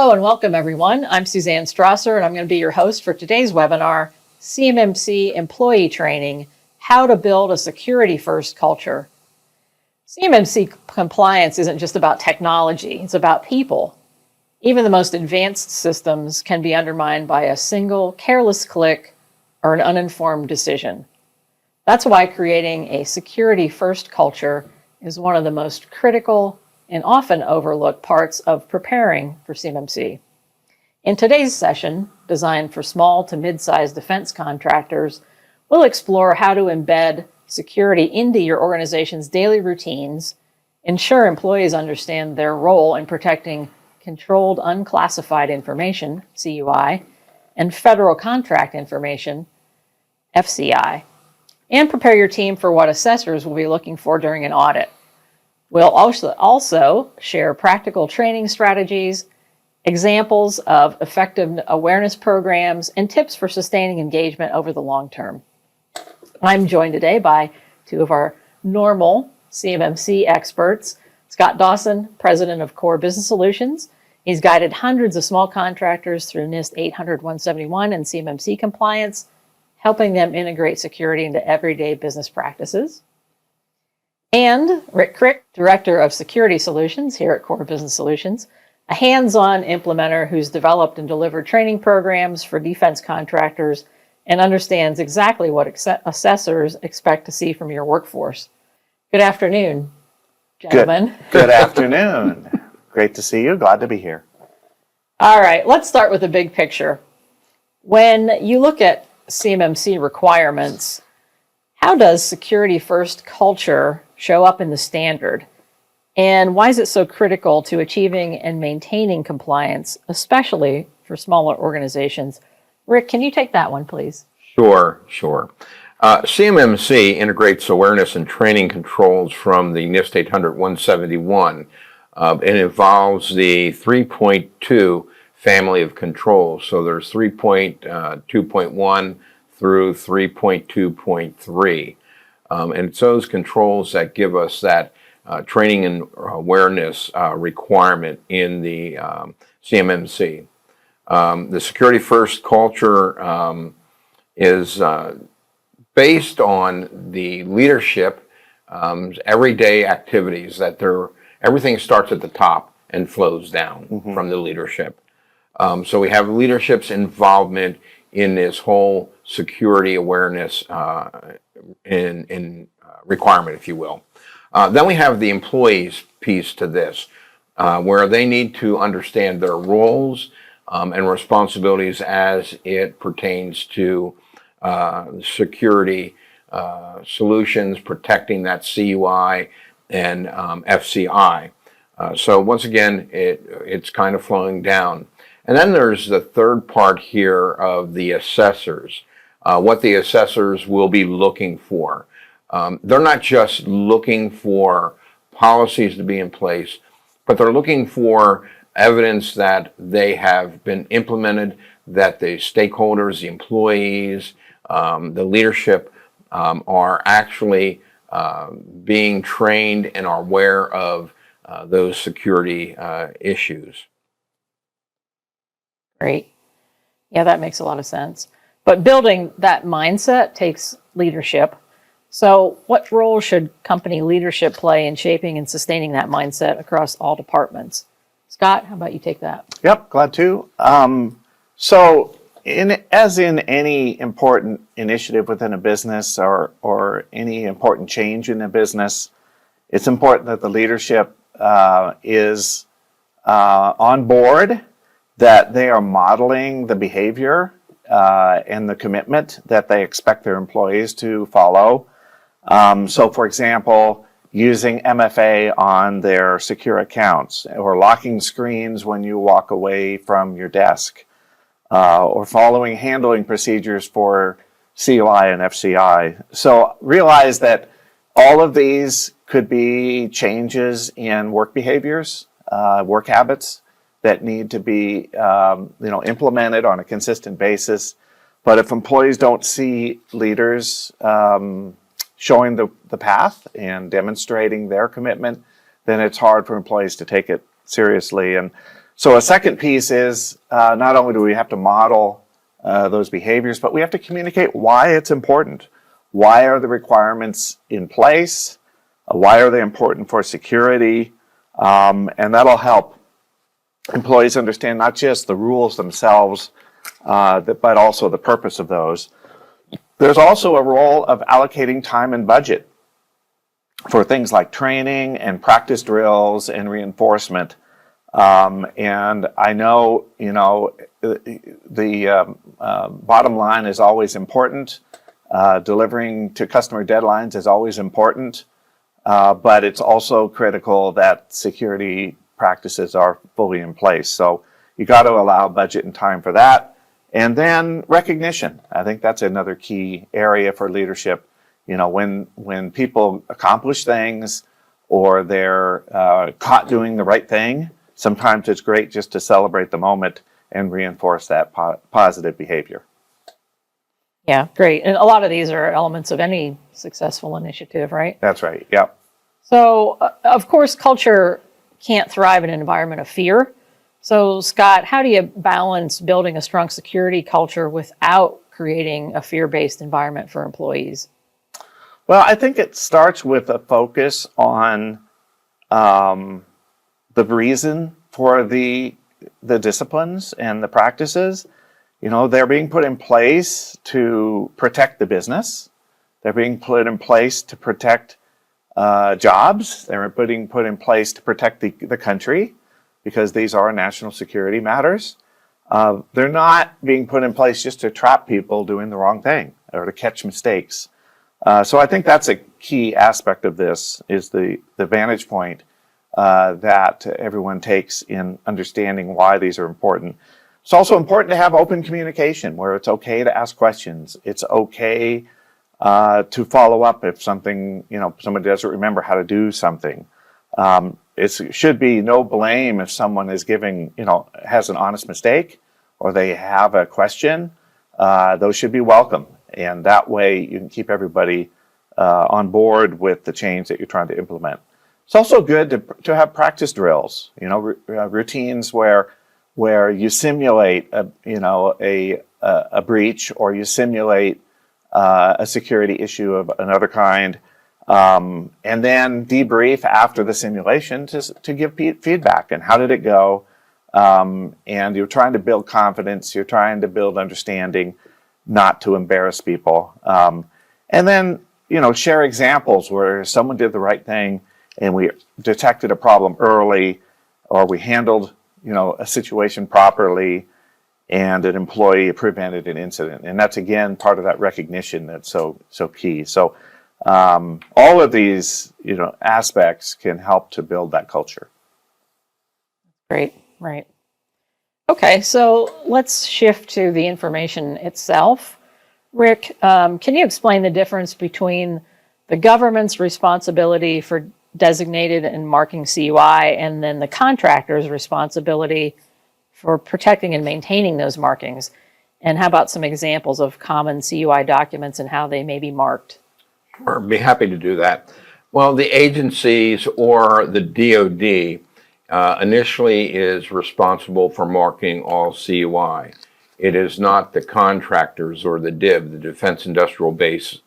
Hello and welcome everyone. I'm Suzanne Strasser and I'm going to be your host for today's webinar, CMMC Employee Training, How to Build a Security-First Culture. CMMC compliance isn't just about technology, it's about people. Even the most advanced systems can be undermined by a single careless click or an uninformed decision. That's why creating a security-first culture is one of the most critical and often overlooked parts of preparing for CMMC. In today's session, designed for small to mid-sized defense contractors, we'll explore how to embed security into your organization's daily routines, ensure employees understand their role in protecting controlled unclassified information, CUI, and federal contract information, FCI, and prepare your team for what assessors will be looking for during an audit. We'll also share practical training strategies, examples of effective awareness programs, and tips for sustaining engagement over the long term. I'm joined today by two of our normal CMMC experts, Scott Dawson, President of Core Business Solutions. He's guided hundreds of small contractors through NIST 800-171 and CMMC compliance, helping them integrate security into everyday business practices. And Rick Crick, Director of Security Solutions here at Core Business Solutions, a hands-on implementer who's developed and delivered training programs for defense contractors and understands exactly what assessors expect to see from your workforce. Good afternoon, gentlemen. Good afternoon. Great to see you. Glad to be here. All right, let's start with the big picture. When you look at CMMC requirements, how does security-first culture show up in the standard? And why is it so critical to achieving and maintaining compliance, especially for smaller organizations? Rick, can you take that one, please? Sure. CMMC integrates awareness and training controls from the NIST 800-171. It involves the 3.2 family of controls. So there's 3.2.1 through 3.2.3. And it's those controls that give us that training and awareness requirement in the CMMC. The security first culture is based on the leadership, everyday activities that everything starts at the top and flows down from the leadership. So we have leadership's involvement in this whole security awareness requirement, if you will. Then we have the employees piece to this, where they need to understand their roles and responsibilities as it pertains to security solutions, protecting that CUI and FCI. So once again, it's kind of flowing down. And then there's the third part here of the assessors, what the assessors will be looking for. They're not just looking for policies to be in place, but they're looking for evidence that they have been implemented, that the stakeholders, the employees, the leadership are actually being trained and are aware of those security issues. Great. Yeah, that makes a lot of sense. But building that mindset takes leadership. So what role should company leadership play in shaping and sustaining that mindset across all departments? Scott, how about you take that? Yep, glad to. As in any important initiative within a business or any important change in a business, it's important that the leadership is on board, that they are modeling the behavior and the commitment that they expect their employees to follow. So, for example, using MFA on their secure accounts, or locking screens when you walk away from your desk, or following handling procedures for CUI and FCI. So realize that all of these could be changes in work behaviors, work habits that need to be implemented on a consistent basis. But if employees don't see leaders showing the path and demonstrating their commitment, then it's hard for employees to take it seriously. And So a second piece is not only do we have to model those behaviors, but we have to communicate why it's important. Why are the requirements in place? Why are they important for security? And that'll help employees understand not just the rules themselves, but also the purpose of those. There's also a role of allocating time and budget for things like training and practice drills and reinforcement. And I know, the bottom line is always important. Delivering to customer deadlines is always important. But it's also critical that security practices are fully in place. So you got to allow budget and time for that. And then recognition. I think that's another key area for leadership. When people accomplish things or they're caught doing the right thing, sometimes it's great just to celebrate the moment and reinforce that positive behavior. Yeah, great. And a lot of these are elements of any successful initiative, right? That's right. Yep. So, of course, culture can't thrive in an environment of fear. So, Scott, how do you balance building a strong security culture without creating a fear-based environment for employees? Well, I think it starts with a focus on the reason for the disciplines and the practices. They're being put in place to protect the business. They're being put in place to protect jobs. They're being put in place to protect the country, because these are national security matters. They're not being put in place just to trap people doing the wrong thing or to catch mistakes. So I think that's a key aspect of this, is the vantage point that everyone takes in understanding why these are important. It's also important to have open communication where it's okay to ask questions. It's okay to follow up if somebody doesn't remember how to do something. It should be no blame if someone is has an honest mistake or they have a question. Those should be welcome. And that way you can keep everybody on board with the change that you're trying to implement. It's also good to have practice drills, routines where you simulate a breach, or you simulate a security issue of another kind, and then debrief after the simulation to give feedback. And how did it go? And you're trying to build confidence. You're trying to build understanding, not to embarrass people. And then, share examples where someone did the right thing and we detected a problem early, or we handled, a situation properly, and an employee prevented an incident. And that's, again, part of that recognition that's so key. So all of these, aspects can help to build that culture. Great, right. Okay, so let's shift to the information itself. Rick, can you explain the difference between the government's responsibility for designated and marking CUI and then the contractor's responsibility for protecting and maintaining those markings? And how about some examples of common CUI documents and how they may be marked? Sure, be happy to do that. Well, the agencies or the DoD initially is responsible for marking all CUI. It is not the contractors or the DIB, the Defense Industrial Base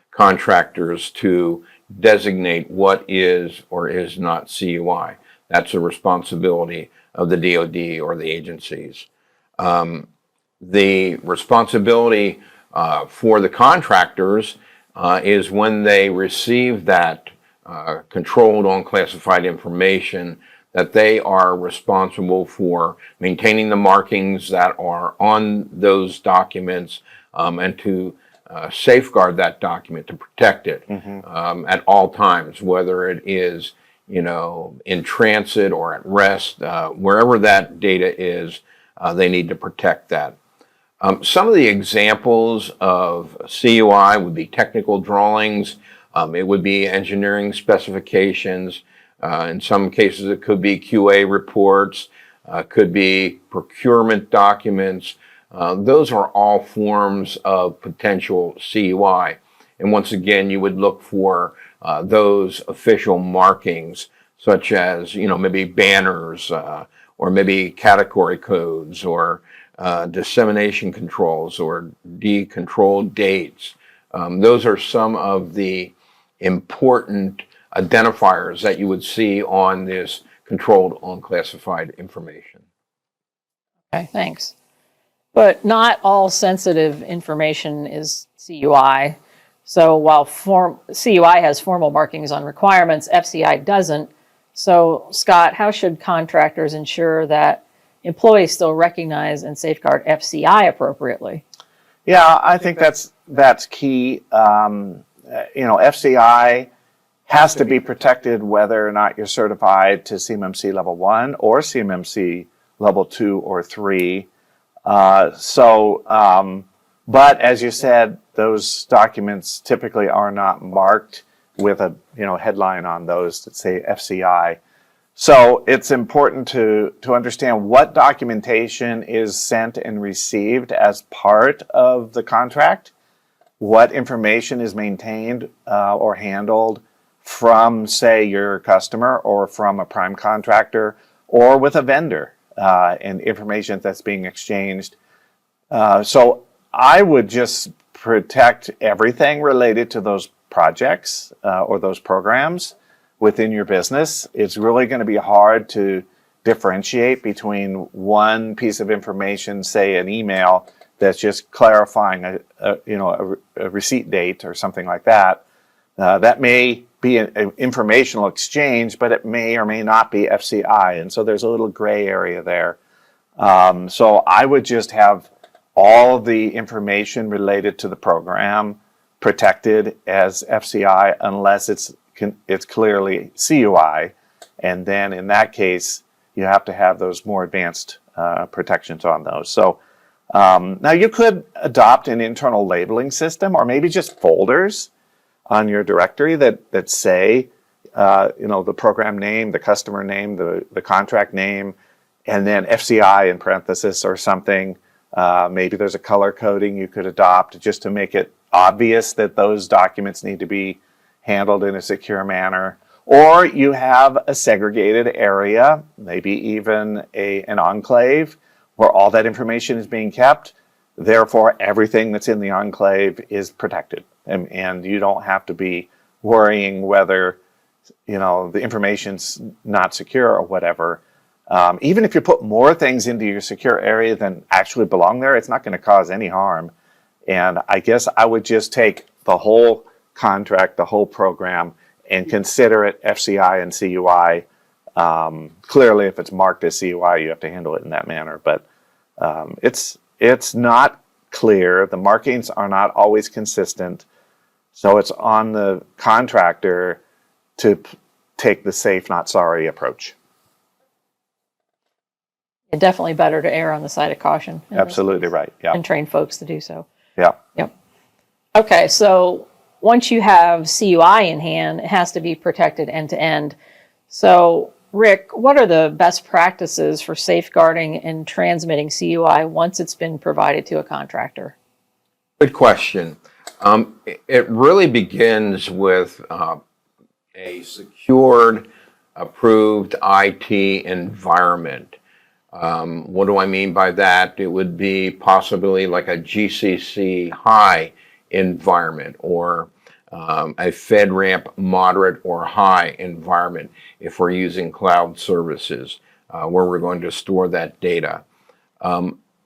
contractors, to designate what is or is not CUI. That's a responsibility of the DoD or the agencies. The responsibility for the contractors is when they receive that controlled unclassified information, that they are responsible for maintaining the markings that are on those documents, and to safeguard that document, to protect it at all times, whether it is in transit or at rest, wherever that data is, they need to protect that. Some of the examples of CUI would be technical drawings. It would be engineering specifications. In some cases, it could be QA reports, could be procurement documents. Those are all forms of potential CUI. And once again, you would look for those official markings, such as, maybe banners or maybe category codes, or dissemination controls, or decontrolled dates. Those are some of the important identifiers that you would see on this controlled unclassified information. Okay, thanks. But not all sensitive information is CUI. So while CUI has formal markings on requirements, FCI doesn't. So Scott, how should contractors ensure that employees still recognize and safeguard FCI appropriately? Yeah, I think that's key. FCI has to be protected whether or not you're certified to CMMC level 1 or CMMC level 2 or 3. But as you said, those documents typically are not marked with a headline on those that say FCI. So it's important to understand what documentation is sent and received as part of the contract, what information is maintained or handled from, say, your customer or from a prime contractor or with a vendor, and information that's being exchanged. So I would just protect everything related to those projects or those programs within your business. It's really going to be hard to differentiate between one piece of information, say an email, that's just clarifying a receipt date or something like that. That may be an informational exchange, but it may or may not be FCI, and so there's a little gray area there. So I would just have all the information related to the program protected as FCI unless it's clearly CUI, and then in that case you have to have those more advanced protections on those. So now you could adopt an internal labeling system or maybe just folders on your directory that say the program name, the customer name, the contract name, and then FCI in parenthesis or something. Maybe there's a color coding you could adopt just to make it obvious that those documents need to be handled in a secure manner. Or you have a segregated area, maybe even an enclave where all that information is being kept. Therefore, everything that's in the enclave is protected. And you don't have to be worrying whether the information's not secure or whatever. Even if you put more things into your secure area than actually belong there, it's not going to cause any harm. And I guess I would just take the whole contract, the whole program, and consider it FCI and CUI. Clearly, if it's marked as CUI, you have to handle it in that manner. But it's not clear. The markings are not always consistent. So it's on the contractor to take the safe, not sorry approach. It's definitely better to err on the side of caution. Absolutely right. Yeah. And train folks to do so. Yeah. Yep. Okay, so once you have CUI in hand, it has to be protected end to end. So, Rick, what are the best practices for safeguarding and transmitting CUI once it's been provided to a contractor? Good question. It really begins with a secured, approved IT environment. What do I mean by that? It would be possibly like a GCC high environment or a FedRAMP moderate or high environment if we're using cloud services where we're going to store that data.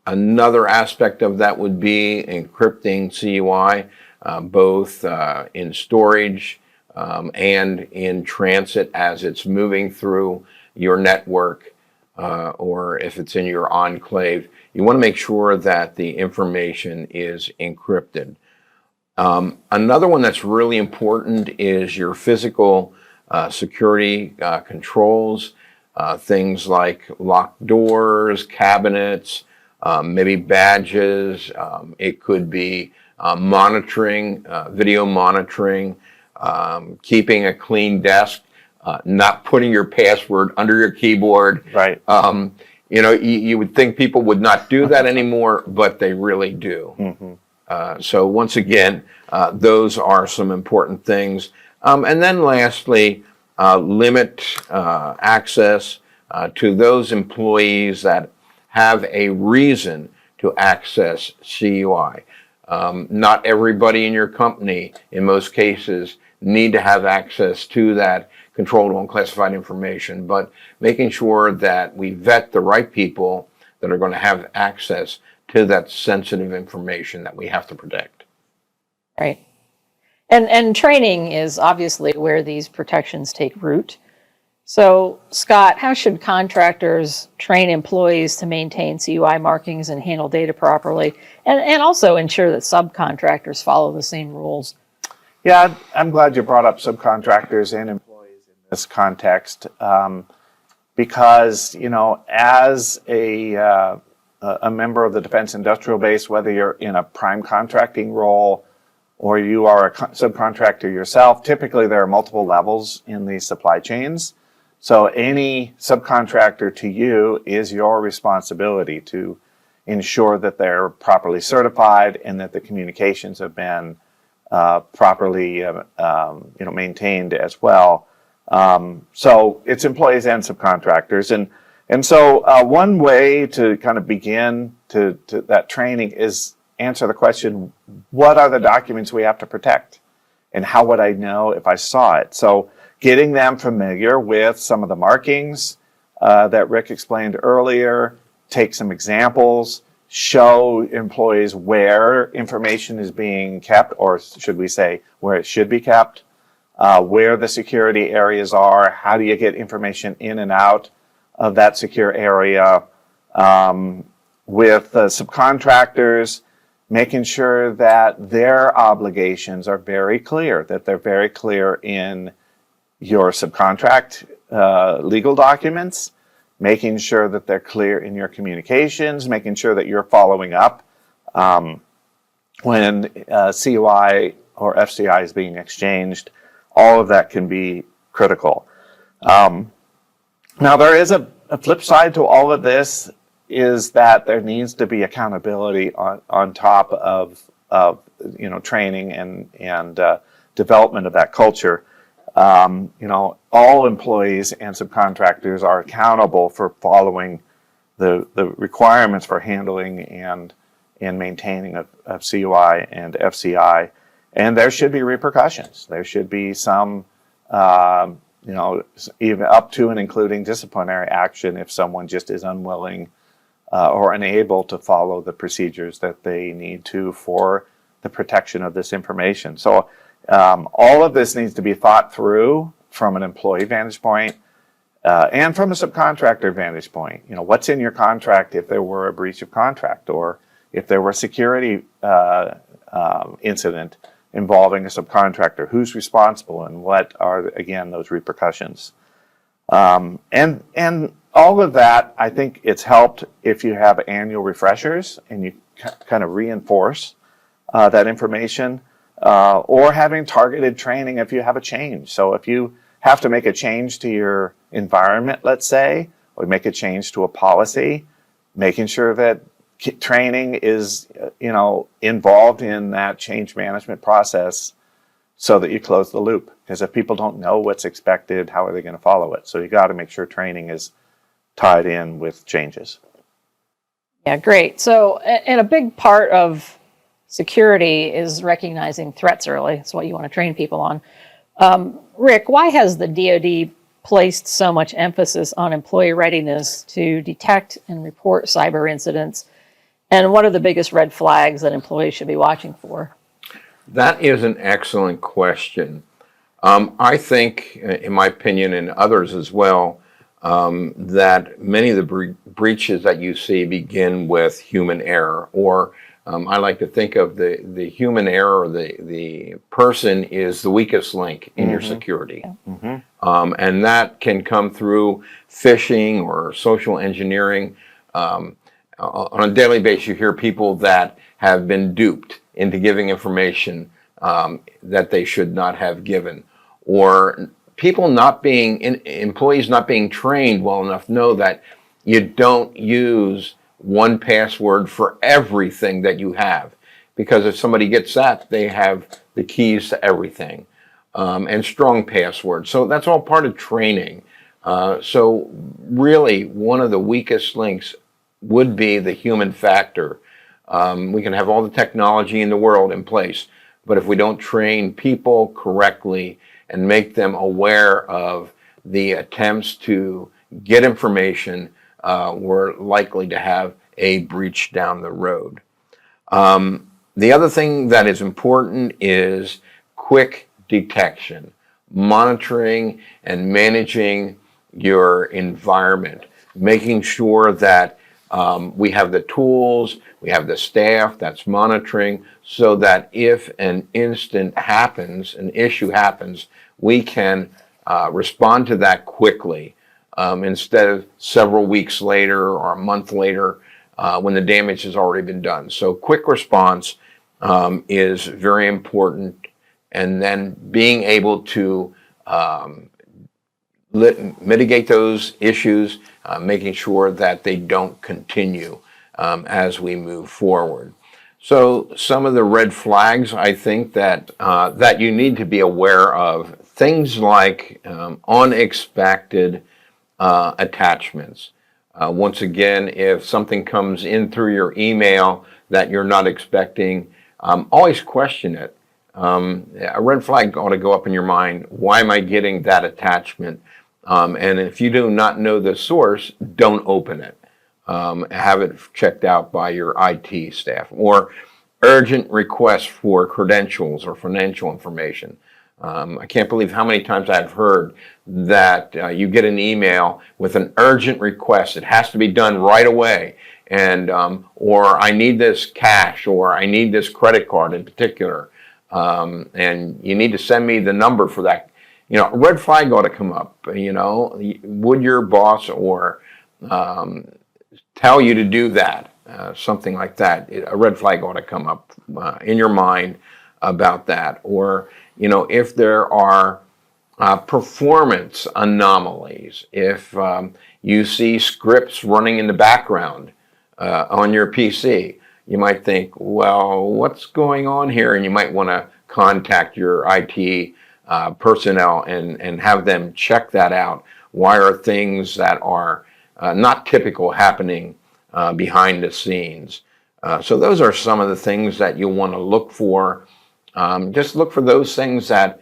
Another aspect of that would be encrypting CUI, both in storage and in transit as it's moving through your network, or if it's in your enclave. You want to make sure that the information is encrypted. Another one that's really important is your physical security controls, things like locked doors, cabinets, maybe badges. It could be monitoring, video monitoring, keeping a clean desk, not putting your password under your keyboard. Right. You would think people would not do that anymore, but they really do. Mm-hmm. So once again, those are some important things. And then lastly, limit access to those employees that have a reason to access CUI. Not everybody in your company, in most cases, need to have access to that controlled or unclassified information, but making sure that we vet the right people that are going to have access to that sensitive information that we have to protect. Right. And training is obviously where these protections take root. So, Scott, how should contractors train employees to maintain CUI markings and handle data properly, and also ensure that subcontractors follow the same rules? Yeah, I'm glad you brought up subcontractors and employees in this context, because, you know, as a member of the defense industrial base, whether you're in a prime contracting role or you are a subcontractor yourself, typically there are multiple levels in these supply chains. So any subcontractor to you is your responsibility to ensure that they're properly certified and that the communications have been properly maintained as well. So it's employees and subcontractors. And so one way to kind of begin to that training is answer the question, what are the documents we have to protect? And how would I know if I saw it? So getting them familiar with some of the markings that Rick explained earlier, take some examples, show employees where information is being kept, or should we say where it should be kept, where the security areas are, how do you get information in and out of that secure area, with subcontractors, making sure that their obligations are very clear, that they're very clear in your subcontract legal documents, making sure that they're clear in your communications, making sure that you're following up when CUI or FCI is being exchanged. All of that can be critical. Now, there is a flip side to all of this, is that there needs to be accountability on top of training and development of that culture. All employees and subcontractors are accountable for following the requirements for handling and maintaining of CUI and FCI, and there should be repercussions. There should be some, even up to and including disciplinary action if someone just is unwilling or unable to follow the procedures that they need to for the protection of this information. So all of this needs to be thought through from an employee vantage point and from a subcontractor vantage point. What's in your contract if there were a breach of contract, or if there were a security incident involving a subcontractor? Who's responsible, and what are, again, those repercussions? And all of that, I think it's helped if you have annual refreshers and you kind of reinforce that information, or having targeted training if you have a change. So if you have to make a change to your environment, let's say, or make a change to a policy, making sure that training is, involved in that change management process so that you close the loop. Because if people don't know what's expected, how are they going to follow it? So you got to make sure training is tied in with changes. Yeah, great. So, and a big part of security is recognizing threats early. That's what you want to train people on. Rick, why has the DoD placed so much emphasis on employee readiness to detect and report cyber incidents? And what are the biggest red flags that employees should be watching for? That is an excellent question. I think, in my opinion, and others as well, that many of the breaches that you see begin with human error, or I like to think of the human error, the person is the weakest link in your security. Mm-hmm. And that can come through phishing or social engineering. On a daily basis, you hear people that have been duped into giving information that they should not have given, or employees not being trained well enough to know that you don't use one password for everything that you have, because if somebody gets that, they have the keys to everything, and strong passwords. So that's all part of training. So really, one of the weakest links would be the human factor. We can have all the technology in the world in place, but if we don't train people correctly and make them aware of the attempts to get information, we're likely to have a breach down the road. The other thing that is important is quick detection, monitoring and managing your environment, making sure that we have the tools, we have the staff that's monitoring, so that if an incident happens, an issue happens, we can respond to that quickly instead of several weeks later or a month later when the damage has already been done. So quick response is very important, and then being able to mitigate those issues, making sure that they don't continue as we move forward. So some of the red flags, I think, that that you need to be aware of, things like unexpected attachments. Once again, if something comes in through your email that you're not expecting, always question it. A red flag ought to go up in your mind. Why am I getting that attachment? And if you do not know the source, don't open it. Have it checked out by your IT staff. Or urgent requests for credentials or financial information. I can't believe how many times I've heard that you get an email with an urgent request. It has to be done right away. And or I need this cash, or I need this credit card in particular. And you need to send me the number for that. You know, a red flag ought to come up. You know, would your boss or tell you to do that? Something like that. A red flag ought to come up in your mind about that. Or, you know, if there are performance anomalies, if you see scripts running in the background on your PC, you might think, well, what's going on here? And you might want to contact your IT personnel and have them check that out. Why are things that are not typical happening behind the scenes? So those are some of the things that you want to look for. Just look for those things that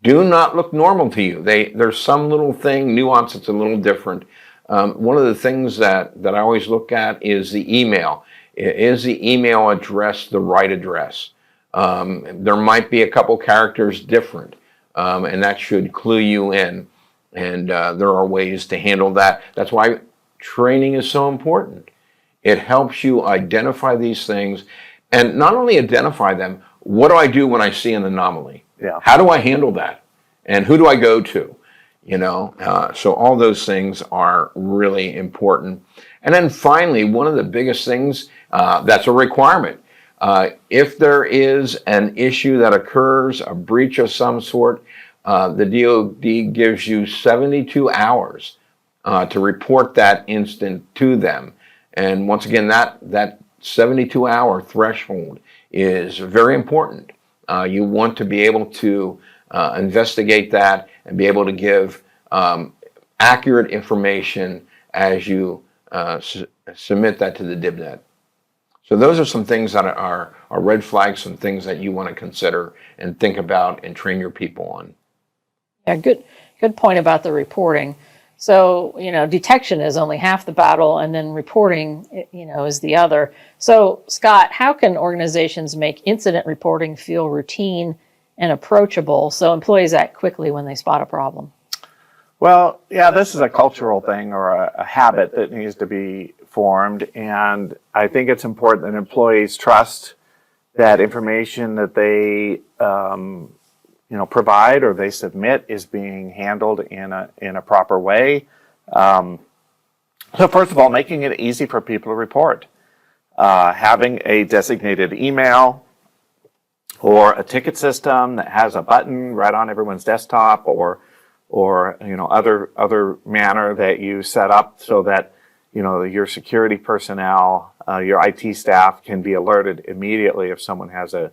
do not look normal to you. There's some little thing, nuance that's a little different. One of the things that I always look at is the email. Is the email address the right address? There might be a couple characters different, and that should clue you in. And there are ways to handle that. That's why training is so important. It helps you identify these things, and not only identify them, what do I do when I see an anomaly? Yeah. How do I handle that? And who do I go to? You know, so all those things are really important. And then finally, one of the biggest things that's a requirement. If there is an issue that occurs, a breach of some sort, the DoD gives you 72 hours to report that incident to them. And once again, that 72-hour threshold is very important. You want to be able to investigate that and be able to give accurate information as you submit that to the DIBnet. So those are some things that are red flags, some things that you want to consider and think about and train your people on. Yeah, good point about the reporting. So, you know, detection is only half the battle, and then reporting, you know, is the other. So, Scott, how can organizations make incident reporting feel routine and approachable so employees act quickly when they spot a problem? Well, yeah, this is a cultural thing or a habit that needs to be formed. And I think it's important that employees trust that information that they provide or they submit is being handled in a proper way. So first of all, making it easy for people to report. Having a designated email or a ticket system that has a button right on everyone's desktop, or other manner that you set up so that your security personnel, your IT staff can be alerted immediately if someone has a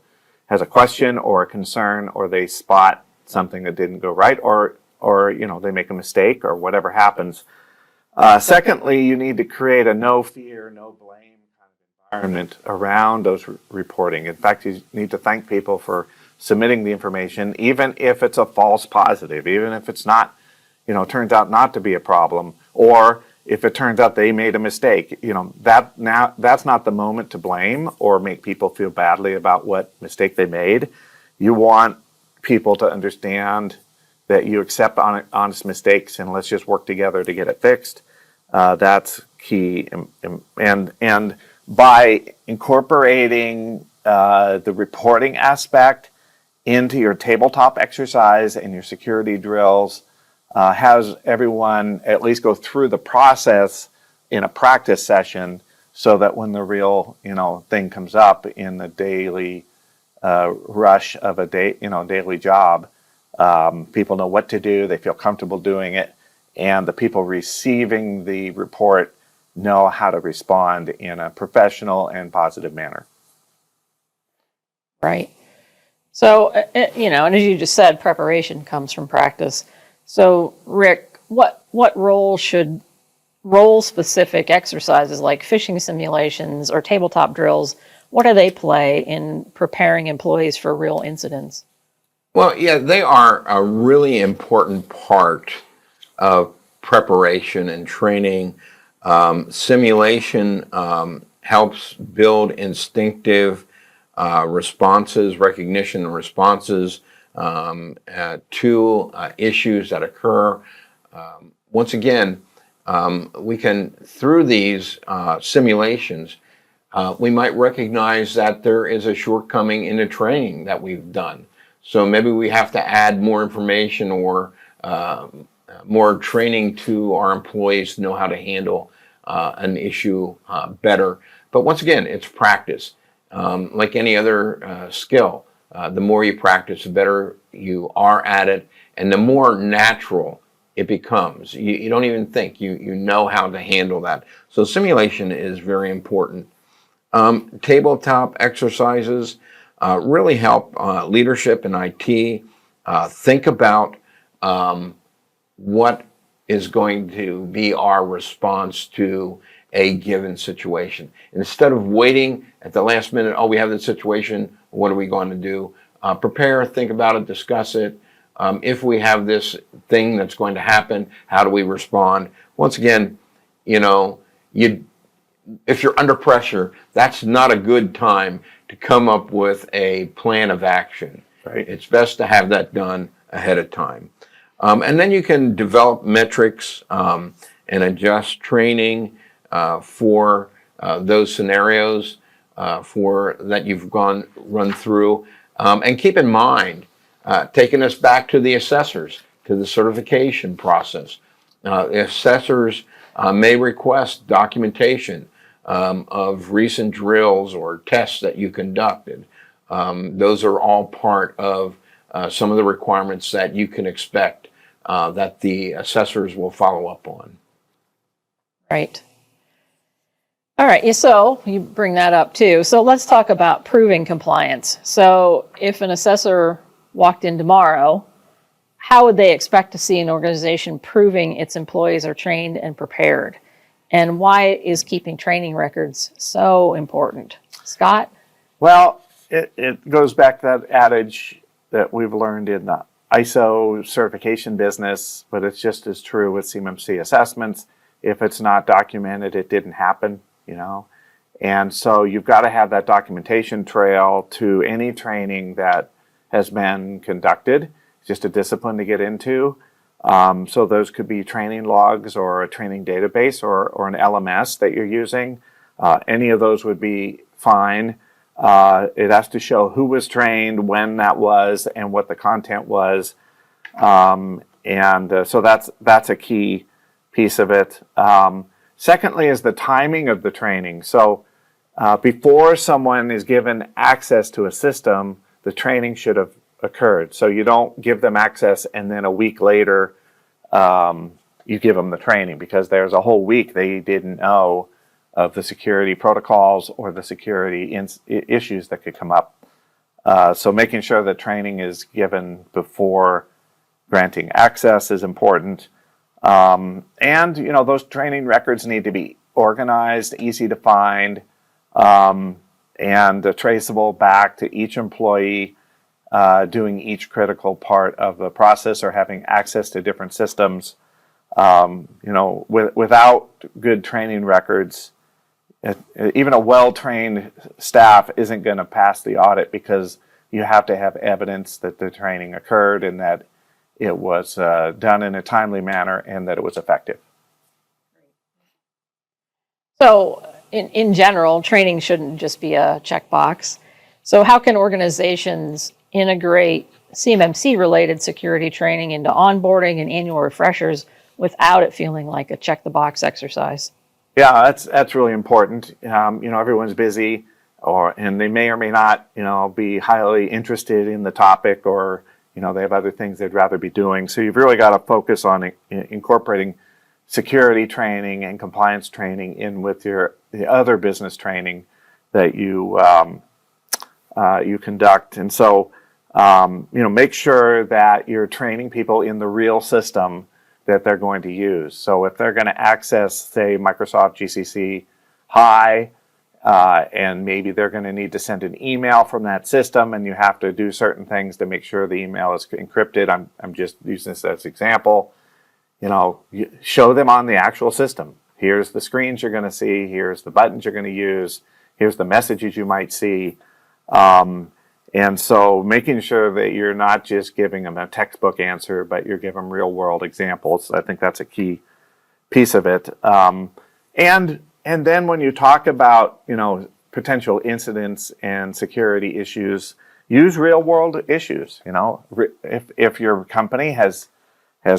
question or a concern, or they spot something that didn't go right, or or they make a mistake or whatever happens. Secondly, you need to create a no fear, no blame kind of environment around those reporting. In fact, you need to thank people for submitting the information, even if it's a false positive, even if it's not, turns out not to be a problem, or if it turns out they made a mistake. That's not the moment to blame or make people feel badly about what mistake they made. You want people to understand that you accept honest mistakes, and let's just work together to get it fixed. That's key. And by incorporating the reporting aspect into your tabletop exercise and your security drills, has everyone at least go through the process in a practice session, so that when the real thing comes up in the daily rush of a daily job, people know what to do, they feel comfortable doing it, and the people receiving the report know how to respond in a professional and positive manner. Right. So, and as you just said, preparation comes from practice. So, Rick, what role-specific exercises like phishing simulations or tabletop drills, what do they play in preparing employees for real incidents? Well, yeah, they are a really important part of preparation and training. Simulation helps build instinctive responses, recognition and responses to issues that occur. Once again, we can, through these simulations, we might recognize that there is a shortcoming in the training that we've done. So maybe we have to add more information or more training to our employees to know how to handle an issue better. But once again, it's practice. Like any other skill, the more you practice, the better you are at it, and the more natural it becomes. You don't even think, you know how to handle that. So simulation is very important. Tabletop exercises really help leadership and IT think about what is going to be our response to a given situation. Instead of waiting at the last minute, oh, we have this situation, what are we going to do? Prepare, think about it, discuss it. If we have this thing that's going to happen, how do we respond? Once again, if you're under pressure, that's not a good time to come up with a plan of action. Right. It's best to have that done ahead of time. And then you can develop metrics and adjust training for those scenarios that you've run through. And keep in mind, taking us back to the assessors, to the certification process. Assessors may request documentation of recent drills or tests that you conducted. Those are all part of some of the requirements that you can expect that the assessors will follow up on. Right. All right, so you bring that up too. So let's talk about proving compliance. So if an assessor walked in tomorrow, how would they expect to see an organization proving its employees are trained and prepared? And why is keeping training records so important? Scott? Well, it goes back to that adage that we've learned in the ISO certification business, but it's just as true with CMMC assessments. If it's not documented, it didn't happen, And so you've got to have that documentation trail to any training that has been conducted. It's just a discipline to get into. So those could be training logs or a training database or an LMS that you're using. Any of those would be fine. It has to show who was trained, when that was, and what the content was. So that's a key piece of it. Secondly is the timing of the training. So before someone is given access to a system, the training should have occurred. So you don't give them access and then a week later you give them the training, because there's a whole week they didn't know of the security protocols or the security issues that could come up. So making sure that training is given before granting access is important. And those training records need to be organized, easy to find, and traceable back to each employee doing each critical part of the process or having access to different systems. Without good training records, even a well-trained staff isn't going to pass the audit, because you have to have evidence that the training occurred and that it was done in a timely manner and that it was effective. So in general, training shouldn't just be a checkbox. So how can organizations integrate CMMC-related security training into onboarding and annual refreshers without it feeling like a check-the-box exercise? Yeah, that's really important. Everyone's busy, and they may or may not, be highly interested in the topic, or they have other things they'd rather be doing. So you've really got to focus on incorporating security training and compliance training in with the other business training that you conduct. And so make sure that you're training people in the real system that they're going to use. So if they're going to access, say, Microsoft GCC High, and maybe they're going to need to send an email from that system, and you have to do certain things to make sure the email is encrypted. I'm just using this as an example. You show them on the actual system. Here's the screens you're going to see. Here's the buttons you're going to use. Here's the messages you might see. And so making sure that you're not just giving them a textbook answer, but you're giving them real world examples. I think that's a key piece of it. And then when you talk about, potential incidents and security issues, use real world issues. If your company has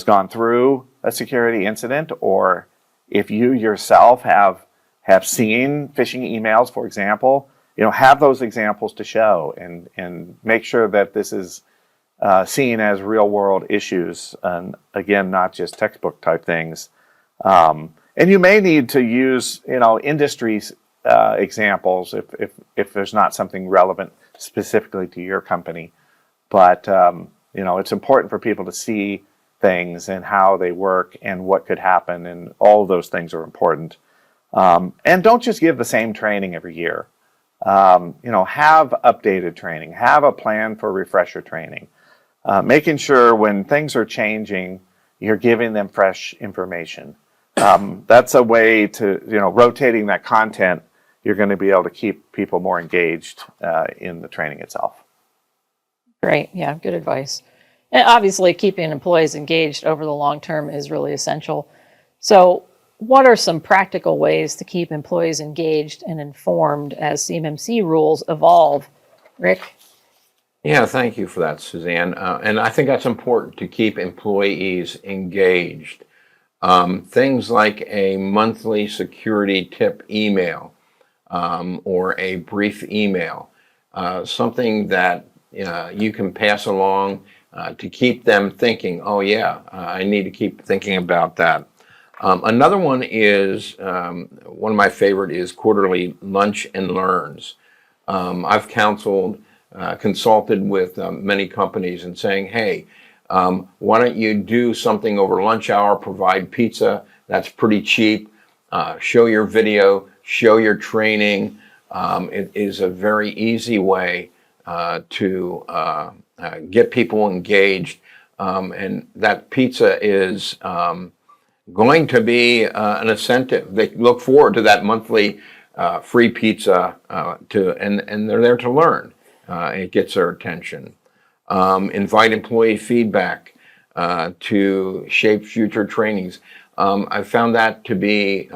gone through a security incident, or if you yourself have seen phishing emails, for example, have those examples to show, and make sure that this is seen as real world issues, and again, not just textbook type things. And you may need to use, industry examples if there's not something relevant specifically to your company. But, it's important for people to see things and how they work and what could happen, and all of those things are important. And don't just give the same training every year. Have updated training, have a plan for refresher training, making sure when things are changing, you're giving them fresh information. That's a way to, rotating that content, you're going to be able to keep people more engaged in the training itself. Great. Yeah, good advice. And obviously, keeping employees engaged over the long term is really essential. So what are some practical ways to keep employees engaged and informed as CMMC rules evolve? Rick? Yeah, thank you for that, Suzanne. And I think that's important, to keep employees engaged. Things like a monthly security tip email, or a brief email, something that you can pass along to keep them thinking, oh yeah, I need to keep thinking about that. Another one is, one of my favorite is quarterly lunch and learns. I've consulted with many companies and saying, hey, why don't you do something over lunch hour, provide pizza, that's pretty cheap, show your video, show your training. It is a very easy way to get people engaged, and that pizza is going to be an incentive. They look forward to that monthly free pizza, and they're there to learn. It gets their attention. Invite employee feedback to shape future trainings. I found that to be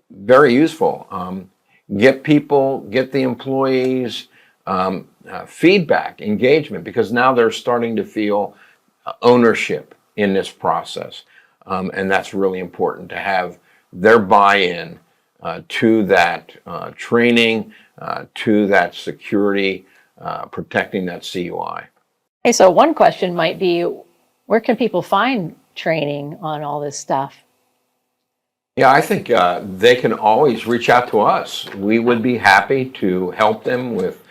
very useful. Get the employees feedback, engagement, because now they're starting to feel ownership in this process. And that's really important, to have their buy-in to that training, to that security, protecting that CUI. Hey, so one question might be, where can people find training on all this stuff? Yeah, I think they can always reach out to us. We would be happy to help them with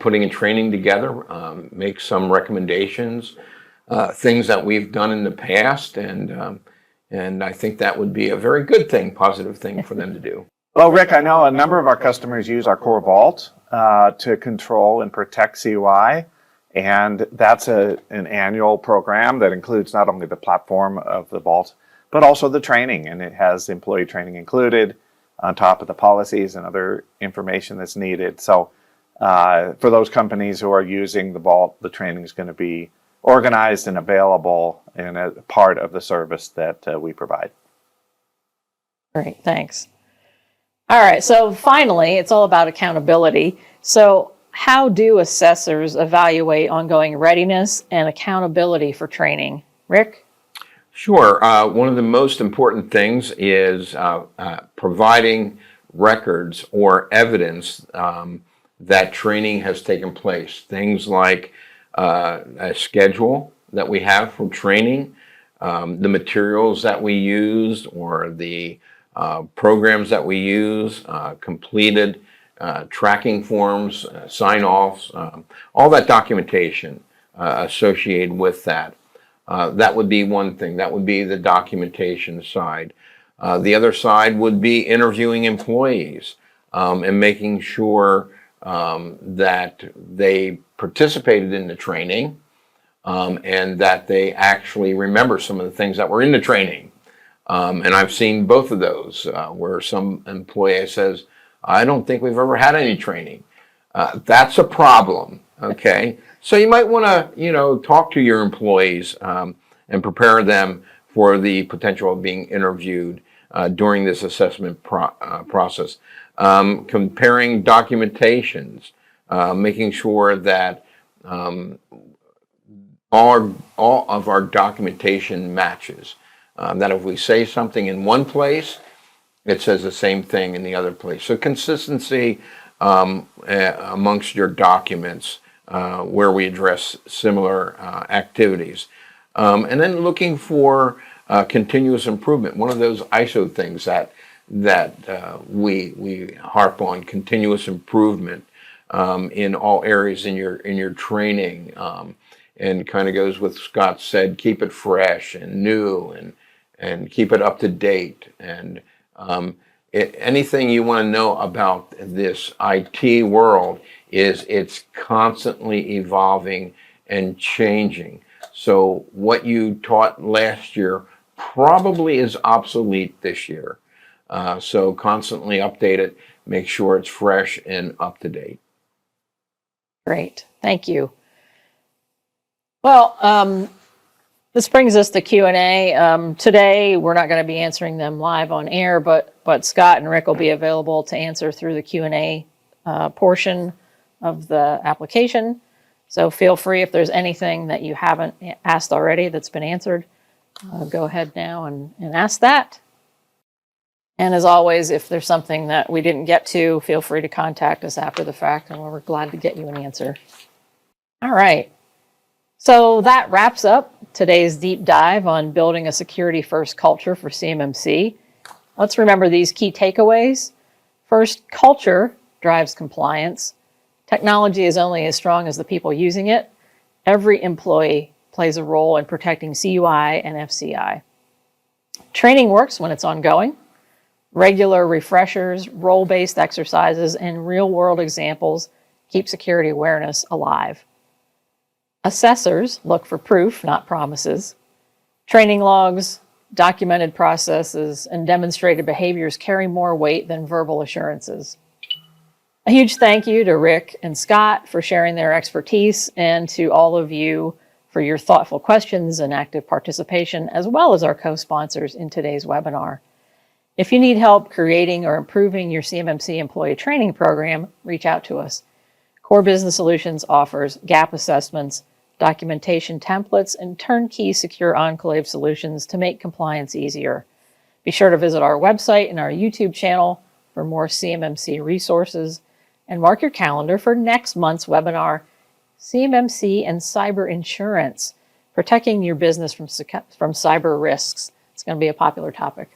putting a training together, make some recommendations. things that we've done in the past, and I think that would be a very good thing, positive thing for them to do. Well, Rick, I know a number of our customers use our core vault to control and protect CUI, and that's an annual program that includes not only the platform of the vault, but also the training, and it has employee training included on top of the policies and other information that's needed. So for those companies who are using the vault, the training is going to be organized and available and a part of the service that we provide. Great, thanks. All right, so finally, it's all about accountability. So how do assessors evaluate ongoing readiness and accountability for training? Rick? Sure. One of the most important things is providing records or evidence that training has taken place. Things like a schedule that we have for training, the materials that we use, or the programs that we use, completed tracking forms, sign-offs, all that documentation associated with that. That would be one thing. That would be the documentation side. The other side would be interviewing employees and making sure that they participated in the training and that they actually remember some of the things that were in the training. And I've seen both of those where some employee says, I don't think we've ever had any training. That's a problem, okay? So you might want to, talk to your employees and prepare them for the potential of being interviewed during this assessment process. Comparing documentations, making sure that all of our documentation matches. That if we say something in one place, it says the same thing in the other place. So consistency amongst your documents where we address similar activities. And then looking for continuous improvement. One of those ISO things that we harp on, continuous improvement in all areas in your training, and kind of goes with Scott said, keep it fresh and new and keep it up to date. And anything you want to know about this IT world is it's constantly evolving and changing. So what you taught last year probably is obsolete this year. So constantly update it, make sure it's fresh and up to date. Great, thank you. Well, this brings us to Q&A. Today, we're not going to be answering them live on air, but Scott and Rick will be available to answer through the Q&A portion of the application. So feel free, if there's anything that you haven't asked already that's been answered, go ahead now and ask that. And as always, if there's something that we didn't get to, feel free to contact us after the fact, and we're glad to get you an answer. All right. So that wraps up today's deep dive on building a security-first culture for CMMC. Let's remember these key takeaways. First, culture drives compliance. Technology is only as strong as the people using it. Every employee plays a role in protecting CUI and FCI. Training works when it's ongoing. Regular refreshers, role-based exercises, and real-world examples keep security awareness alive. Assessors look for proof, not promises. Training logs, documented processes, and demonstrated behaviors carry more weight than verbal assurances. A huge thank you to Rick and Scott for sharing their expertise, and to all of you for your thoughtful questions and active participation, as well as our co-sponsors in today's webinar. If you need help creating or improving your CMMC employee training program, reach out to us. Core Business Solutions offers gap assessments, documentation templates, and turnkey secure enclave solutions to make compliance easier. Be sure to visit our website and our YouTube channel for more CMMC resources, and mark your calendar for next month's webinar, CMMC and Cyber Insurance, protecting your business from cyber risks. It's going to be a popular topic.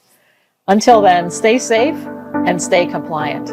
Until then, stay safe and stay compliant.